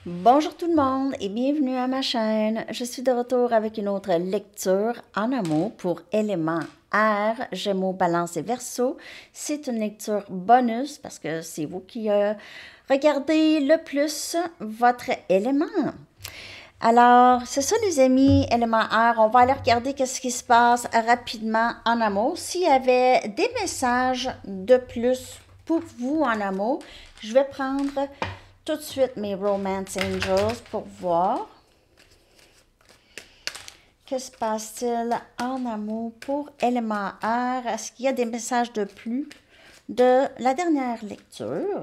Bonjour tout le monde et bienvenue à ma chaîne. Je suis de retour avec une autre lecture en amour pour éléments air, Gémeaux, Balance et Verseau. C'est une lecture bonus parce que c'est vous qui regardez le plus votre élément. Alors, c'est ça les amis, élément air. On va aller regarder qu'est-ce qui se passe rapidement en amour. S'il y avait des messages de plus pour vous en amour, je vais prendre tout de suite mes Romance Angels pour voir que se passe-t-il en amour pour élément air. Est-ce qu'il y a des messages de plus de la dernière lecture?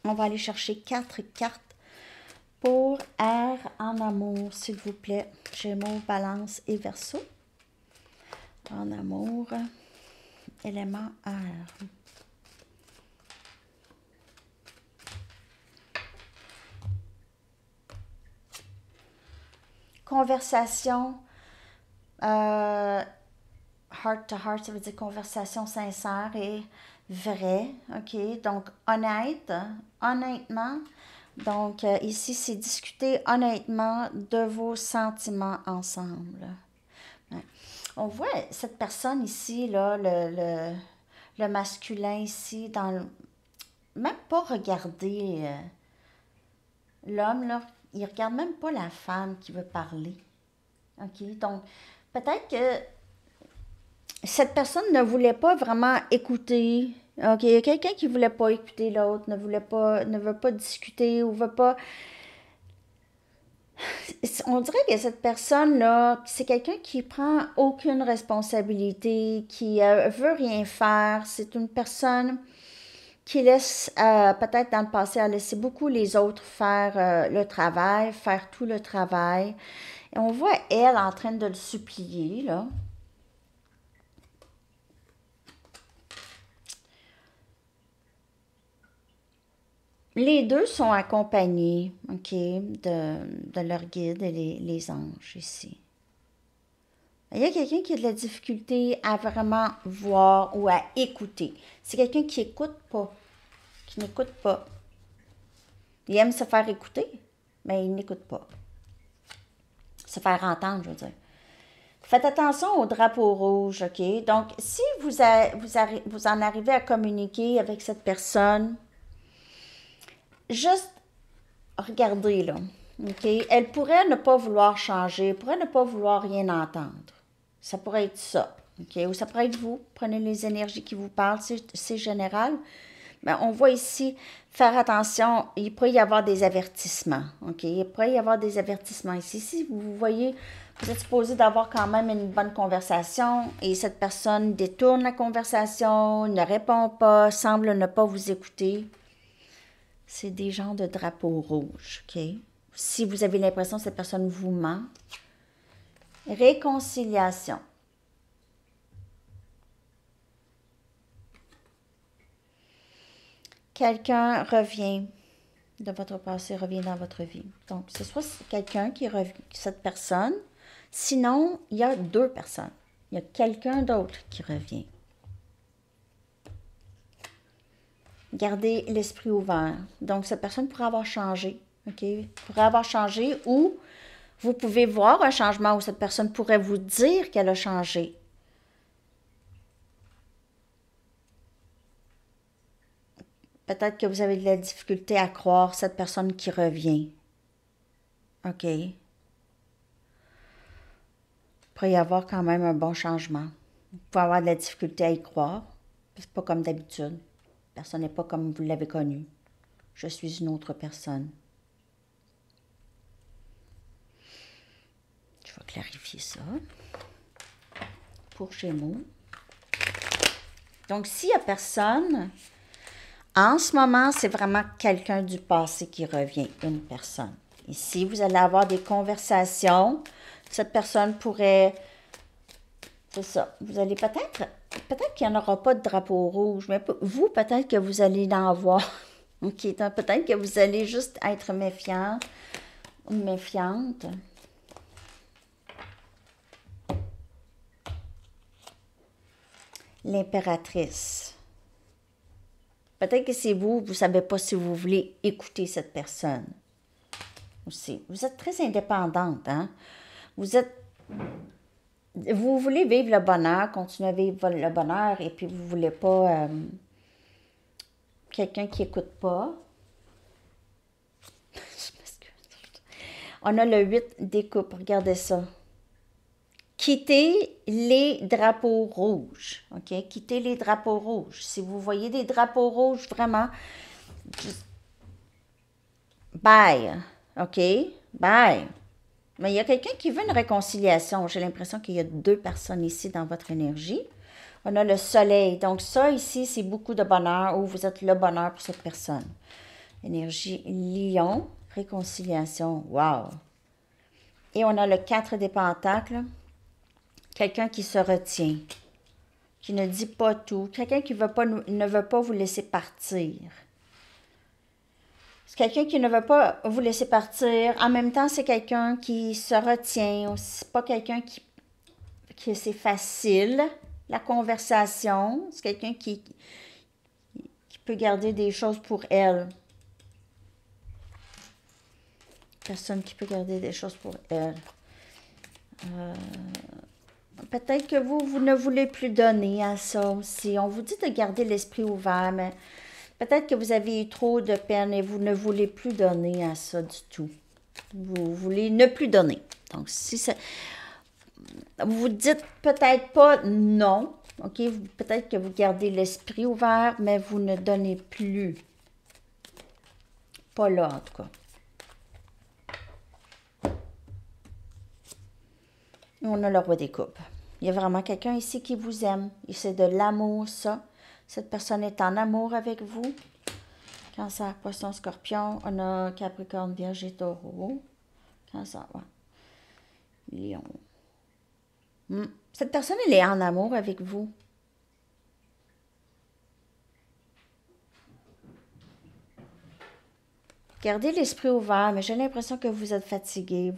On va aller chercher 4 cartes pour air en amour, s'il vous plaît. Gémeaux, Balance et Verseau. En amour, élément air. Conversation, heart to heart, ça veut dire conversation sincère et vraie, ok? Donc, honnêtement. Donc, ici, c'est discuter honnêtement de vos sentiments ensemble. Ouais. On voit cette personne ici, là, le masculin ici, même pas regarder l'homme, là, il regarde même pas la femme qui veut parler. OK? Donc, peut-être que cette personne ne voulait pas vraiment écouter. OK? Il y a quelqu'un qui ne voulait pas écouter l'autre, ne veut pas discuter ou veut pas. On dirait que cette personne-là, c'est quelqu'un qui prend aucune responsabilité, qui veut rien faire. C'est une personne qui laisse, peut-être dans le passé, a laissé beaucoup les autres faire le travail, faire tout le travail. Et on voit elle en train de le supplier, là. Les deux sont accompagnés, OK, de leur guide et les anges ici. Il y a quelqu'un qui a de la difficulté à vraiment voir ou à écouter. C'est quelqu'un qui écoute pas, qui n'écoute pas. Il aime se faire écouter, mais il n'écoute pas. Se faire entendre, je veux dire. Faites attention au drapeau rouge, OK? Donc, si vous en arrivez à communiquer avec cette personne, juste regardez là, OK? Elle pourrait ne pas vouloir changer, elle pourrait ne pas vouloir rien entendre. Ça pourrait être ça, OK? Ou ça pourrait être vous. Prenez les énergies qui vous parlent, c'est général. Mais on voit ici, faire attention, il pourrait y avoir des avertissements, OK? Il pourrait y avoir des avertissements ici. Si vous voyez, vous êtes supposé d'avoir quand même une bonne conversation et cette personne détourne la conversation, ne répond pas, semble ne pas vous écouter. C'est des genres de drapeaux rouges, OK? Si vous avez l'impression que cette personne vous ment. Réconciliation. Quelqu'un revient de votre passé, revient dans votre vie. Donc, c'est soit quelqu'un qui revient, cette personne, sinon, il y a deux personnes. Il y a quelqu'un d'autre qui revient. Gardez l'esprit ouvert. Donc, cette personne pourrait avoir changé, OK? Pourrait avoir changé ou vous pouvez voir un changement où cette personne pourrait vous dire qu'elle a changé. Peut-être que vous avez de la difficulté à croire cette personne qui revient. OK? Il pourrait y avoir quand même un bon changement. Vous pouvez avoir de la difficulté à y croire. C'est pas comme d'habitude. Personne n'est pas comme vous l'avez connu. Je suis une autre personne. Je vais clarifier ça pour Gémeaux. Donc, s'il n'y a personne, en ce moment, c'est vraiment quelqu'un du passé qui revient, une personne. Ici, vous allez avoir des conversations. Cette personne pourrait... C'est ça. Vous allez peut-être qu'il n'y en aura pas de drapeau rouge, mais vous, peut-être que vous allez en avoir. OK, donc peut-être que vous allez juste être méfiant ou méfiante. L'impératrice. Peut-être que c'est vous, vous ne savez pas si vous voulez écouter cette personne. Aussi. Vous êtes très indépendante, hein? Vous voulez vivre le bonheur, continuer à vivre le bonheur, et puis vous ne voulez pas quelqu'un qui n'écoute pas. On a le 8 des coupes, regardez ça. Quittez les drapeaux rouges, OK? Quittez les drapeaux rouges. Si vous voyez des drapeaux rouges, vraiment, bye, OK? Bye. Mais il y a quelqu'un qui veut une réconciliation. J'ai l'impression qu'il y a 2 personnes ici dans votre énergie. On a le soleil. Donc ça, ici, c'est beaucoup de bonheur, ou vous êtes le bonheur pour cette personne. Énergie lion, réconciliation. Wow! Et on a le 4 des pentacles. Quelqu'un qui se retient, qui ne dit pas tout. Quelqu'un qui ne veut pas vous laisser partir. C'est quelqu'un qui ne veut pas vous laisser partir. En même temps, c'est quelqu'un qui se retient. C'est pas quelqu'un qui c'est facile, la conversation. C'est quelqu'un qui peut garder des choses pour elle. Personne qui peut garder des choses pour elle. Peut-être que vous ne voulez plus donner à ça aussi. On vous dit de garder l'esprit ouvert, mais peut-être que vous avez eu trop de peine et vous ne voulez plus donner à ça du tout. Vous voulez ne plus donner. Donc, si ça, vous dites peut-être pas non, OK? Peut-être que vous gardez l'esprit ouvert, mais vous ne donnez plus. Pas là, en tout cas. On a le roi des coupes. Il y a vraiment quelqu'un ici qui vous aime. Et c'est de l'amour, ça. Cette personne est en amour avec vous. Cancer, Poisson, Scorpion. On a Capricorne, Vierge et Taureau. Cancer, ouais. Lion. Cette personne, elle est en amour avec vous. Gardez l'esprit ouvert, mais j'ai l'impression que vous êtes fatigué.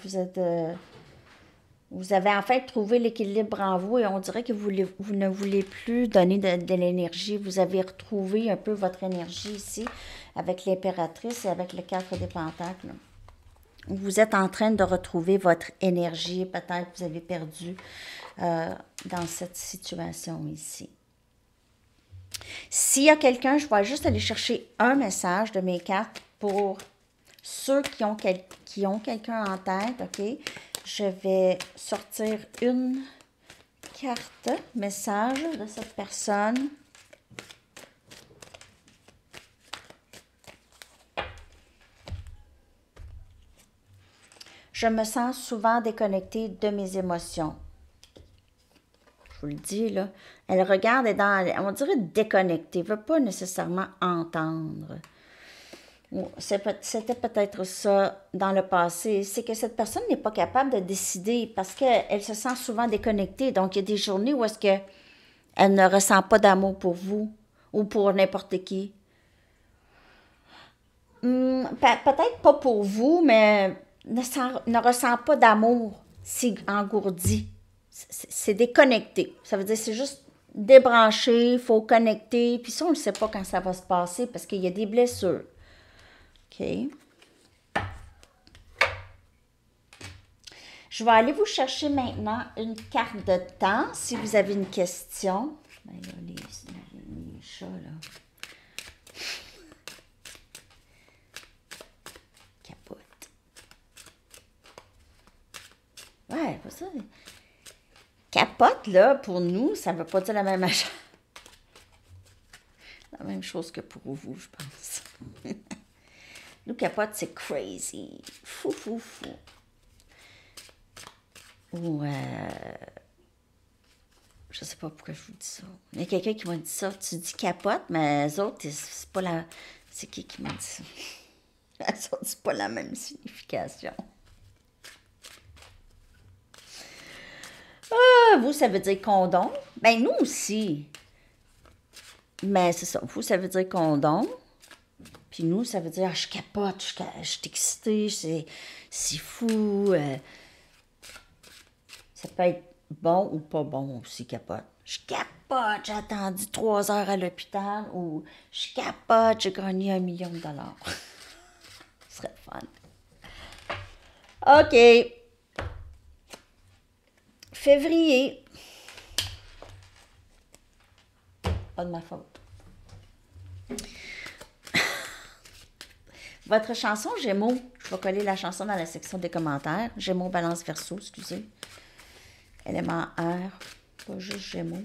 Vous avez en fait trouvé l'équilibre en vous et on dirait que vous ne voulez plus donner de l'énergie. Vous avez retrouvé un peu votre énergie ici avec l'impératrice et avec le 4 des pentacles. Vous êtes en train de retrouver votre énergie. Peut-être que vous avez perdu dans cette situation ici. S'il y a quelqu'un, je vais juste aller chercher un message de mes cartes pour ceux qui ont quelqu'un en tête, OK? Je vais sortir une carte, message de cette personne. Je me sens souvent déconnectée de mes émotions. Je vous le dis, là. Elle regarde et on dirait déconnectée, elle ne veut pas nécessairement entendre. C'était peut-être ça dans le passé. C'est que cette personne n'est pas capable de décider parce qu'elle se sent souvent déconnectée. Donc, il y a des journées où est-ce qu'elle ne ressent pas d'amour pour vous ou pour n'importe qui. Peut-être pas pour vous, mais ne ressent pas d'amour. C'est engourdi. C'est déconnecté. Ça veut dire que c'est juste débranché, il faut connecter. Puis ça, on ne sait pas quand ça va se passer parce qu'il y a des blessures. OK. Je vais aller vous chercher maintenant une carte de temps si vous avez une question. Ben là, les chats, là. Capote. Ouais, pas ça. Capote, là, pour nous, ça ne veut pas dire la même chose. La même chose que pour vous, je pense. Nous, capote, c'est crazy. Fou, fou, fou. Ou, je sais pas pourquoi je vous dis ça. Il y a quelqu'un qui m'a dit ça. Tu dis capote, mais les autres, c'est pas la... C'est qui m'a dit ça? Les autres, c'est pas la même signification. Ah, vous, ça veut dire condom. Ben, nous aussi. Mais c'est ça. Vous, ça veut dire condom. Puis nous, ça veut dire, je capote, je suis excitée, c'est fou. Ça peut être bon ou pas bon aussi, capote. Je capote, j'ai attendu 3 heures à l'hôpital ou je capote, j'ai gagné 1 million de dollars. Ce serait fun. OK. Février. Pas de ma faute. Votre chanson Gémeaux, je vais coller la chanson dans la section des commentaires. Gémeaux, Balance, Verseau, excusez. Élément R, pas juste Gémeaux.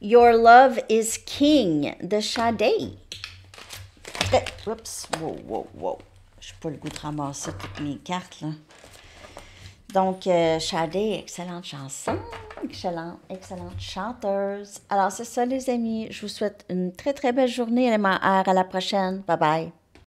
Your Love is King de Sade. Oups, wow. Je n'ai pas le goût de ramasser toutes mes cartes, là. Donc, Sade, excellente chanson, excellente chanteuse. Alors, c'est ça, les amis. Je vous souhaite une très, très belle journée, élément R. À la prochaine. Bye bye.